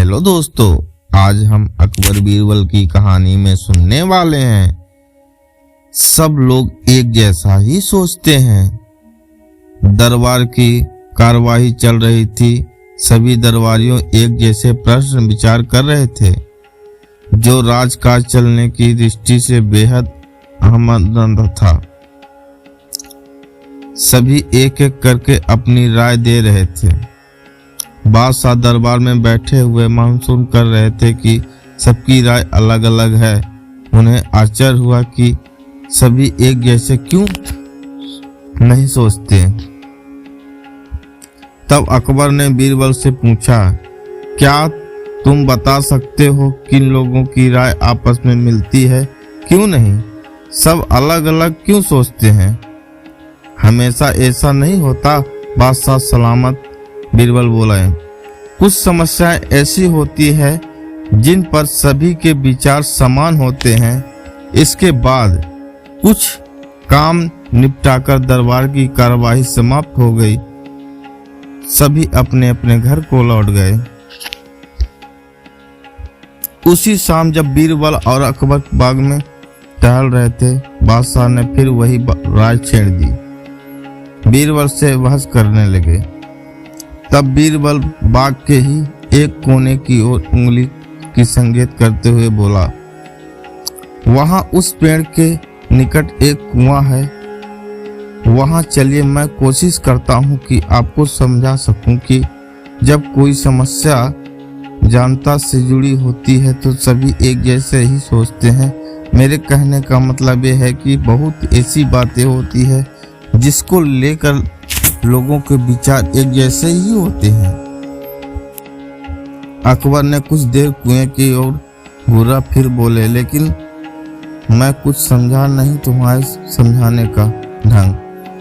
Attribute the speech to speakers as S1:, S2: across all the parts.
S1: Hello दोस्तों, आज हम अकबर बीरबल की कहानी में सुनने वाले हैं। सब लोग एक जैसा ही सोचते हैं। दरबार की कार्यवाही चल रही थी। सभी दरबारियों एक जैसे प्रश्न विचार कर रहे थे, जो राजकाज चलने की दृष्टि से बेहद अहमद था। सभी एक एक करके अपनी राय दे रहे थे। बादशाह दरबार में बैठे हुए मानसून कर रहे थे कि सबकी राय अलग अलग है। उन्हें आश्चर्य हुआ कि सभी एक जैसे क्यों नहीं सोचते। तब अकबर ने बीरबल से पूछा, क्या तुम बता सकते हो किन लोगों की राय आपस में मिलती है, क्यों नहीं? सब अलग अलग क्यों सोचते हैं? हमेशा ऐसा नहीं होता बादशाह सलामत, बीरबल बोला है। कुछ समस्याएं ऐसी होती है जिन पर सभी के विचार समान होते हैं। इसके बाद कुछ काम निपटाकर दरबार की कार्यवाही समाप्त हो गई। सभी अपने अपने घर को लौट गए। उसी शाम जब बीरबल और अकबर बाग में टहल रहे थे, बादशाह ने फिर वही राय छेड़ दी। बीरबल से बहस करने लगे। तब बीरबल बाग के ही एक कोने की ओर उंगली की संकेत करते हुए बोला, वहां उस पेड़ के निकट एक कुआं है, वहां चलिए। मैं कोशिश करता हूं कि आपको समझा सकूं कि जब कोई समस्या जनता से जुड़ी होती है तो सभी एक जैसे ही सोचते हैं। मेरे कहने का मतलब यह है कि बहुत ऐसी बातें होती है जिसको लेकर लोगों के विचार एक जैसे ही होते हैं। अकबर ने कुछ देर कुएं की ओर घूरा, फिर बोले, लेकिन मैं कुछ समझा नहीं। तुम्हारे समझाने का ढंग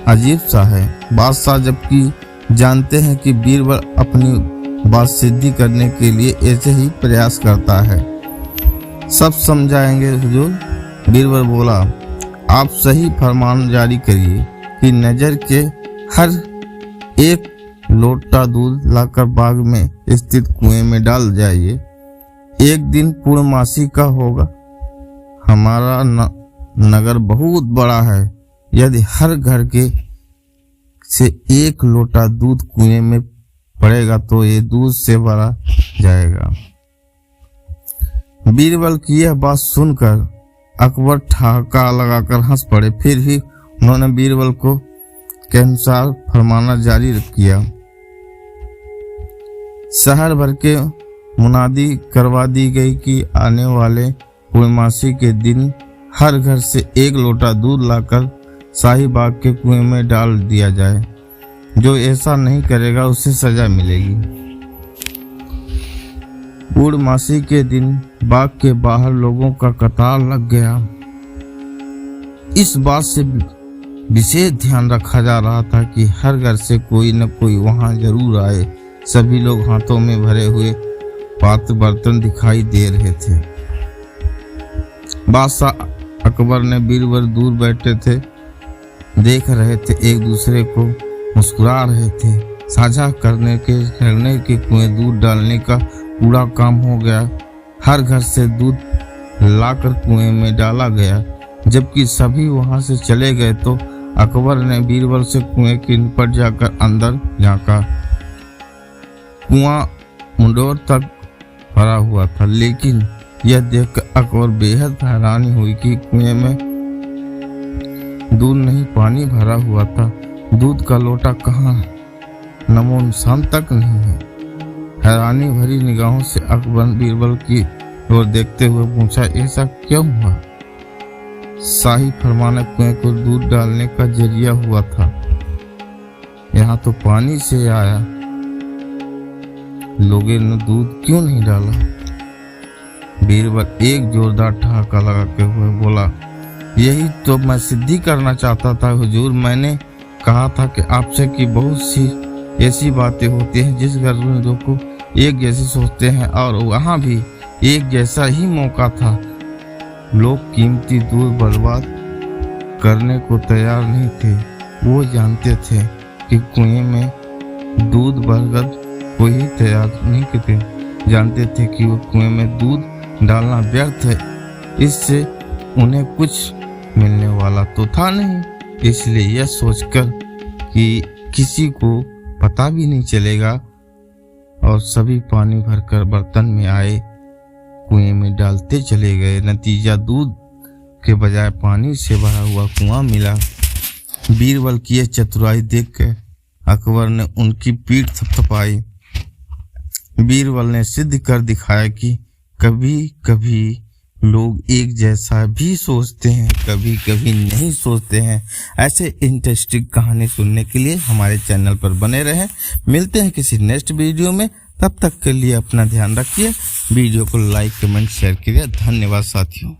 S1: अजीब सा है। बादशाह जबकि जानते हैं कि बीरबल अपनी बात सिद्धि करने के लिए ऐसे ही प्रयास करता है। सब समझाएंगे हुजूर, बीरबल बोला। आप सही फरमान जारी करिए कि नजर के हर एक लोटा दूध लाकर बाग में स्थित कुएं में डाल जाइए। एक दिन पूर्णमासी का होगा। हमारा नगर बहुत बड़ा है। यदि हर घर के से एक लोटा दूध कुएं में पड़ेगा तो ये दूध से भरा जाएगा। बीरबल की यह बात सुनकर अकबर ठहाका लगाकर हंस पड़े। फिर भी उन्होंने बीरबल को के अनुसार फरमाना जारी किया। शहर भर के मुनादी करवा दी गई कि आने वाले पूर्णमासी के दिन हर घर से एक लोटा दूध लाकर शाही बाग के कुएं में डाल दिया जाए। जो ऐसा नहीं करेगा उसे सजा मिलेगी। पूर्णमासी के दिन बाग के बाहर लोगों का कतार लग गया। इस बात से विशेष ध्यान रखा जा रहा था कि हर घर से कोई न कोई वहां जरूर आए। सभी लोग हाथों में भरे हुए पात्र बर्तन दिखाई दे रहे थे। बादशाह अकबर ने बीरबल दूर बैठे थे, देख रहे थे, एक दूसरे को मुस्कुरा रहे थे। साझा करने के कुएं दूध डालने का पूरा काम हो गया। हर घर से दूध लाकर कुएं में डाला गया। जबकि सभी वहां से चले गए तो अकबर ने बीरबल से कुएं के निकट जाकर अंदर झांका। कुआं मुंडोर तक भरा हुआ था, लेकिन यह देखकर अकबर बेहद हैरानी हुई कि कुएं में दूध नहीं, पानी भरा हुआ था। दूध का लोटा कहाँ, नमो निशान तक नहीं है। हैरानी भरी निगाहों से अकबर बीरबल की ओर देखते हुए पूछा, ऐसा क्यों हुआ? शाही फरमाना कुएं को दूध डालने का जरिया हुआ था। यहाँ तो पानी से आया। लोगों ने दूध क्यों नहीं डाला? बीरबल एक जोरदार ठहाका लगाते हुए बोला, यही तो मैं सिद्धि करना चाहता था हुजूर। मैंने कहा था कि आपसे कि बहुत सी ऐसी बातें होती हैं जिस घर में लोग को एक जैसे सोचते हैं, और वहाँ भी एक जैसा ही मौका था। लोग कीमती दूध बर्बाद करने को तैयार नहीं थे। वो जानते थे कि कुएं में दूध बरगद को ही तैयार नहीं थे। जानते थे कि वो कुएं में दूध डालना व्यर्थ है, इससे उन्हें कुछ मिलने वाला तो था नहीं। इसलिए यह सोचकर कि किसी को पता भी नहीं चलेगा और सभी पानी भरकर बर्तन में आए कुएं में डालते चले गए। नतीजा दूध के बजाय पानी से भरा हुआ कुआं मिला। बीरबल की यह चतुराई देखकर अकबर ने उनकी पीठ थपथपाई। बीरबल ने सिद्ध कर दिखाया कि कभी कभी लोग एक जैसा भी सोचते हैं, कभी कभी नहीं सोचते हैं। ऐसे इंटरेस्टिंग कहानी सुनने के लिए हमारे चैनल पर बने रहें। मिलते हैं किसी नेक्स्ट वीडियो में, तब तक के लिए अपना ध्यान रखिए। वीडियो को लाइक कमेंट शेयर कीजिए। धन्यवाद साथियों।